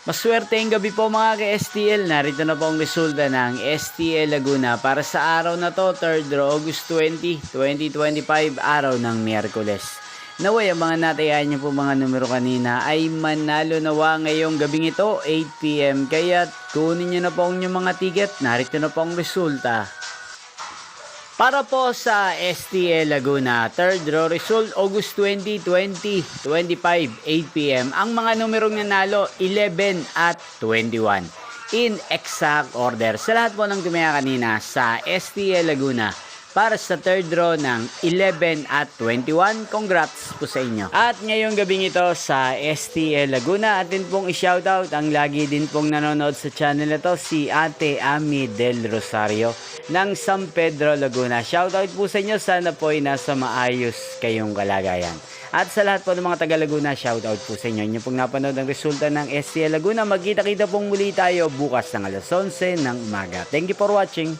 Maswerteng gabi po mga ka-STL. Narito na po ang resulta ng STL Laguna para sa araw na to, 3rd August 20, 2025, araw ng Miyerkules. Naway ang mga natayaan niyo po mga numero kanina ay manalo nawa ngayong gabing ito, 8 PM. Kaya kunin niyo na po ang inyong mga ticket. Narito na po ang resulta. Para po sa STL Laguna, 3rd draw result, August 20, 2025, 8 PM. Ang mga numerong nanalo, 11 at 21. In exact order. Sa lahat po ng tumaya kanina sa STL Laguna, para sa 3rd draw ng 11 at 21, congrats po sa inyo. At ngayong gabing ito sa STL Laguna, atin pong i-shoutout ang lagi din pong nanonood sa channel na to, si Ate Ami Del Rosario ng San Pedro, Laguna. Shoutout po sa inyo, sana po ay nasa maayos kayong kalagayan. At sa lahat po ng mga taga Laguna, shoutout po sa inyo. Inyo pong napanood ang resulta ng STL Laguna. Magkita-kita pong muli tayo bukas ng alas 11 ng umaga. Thank you for watching.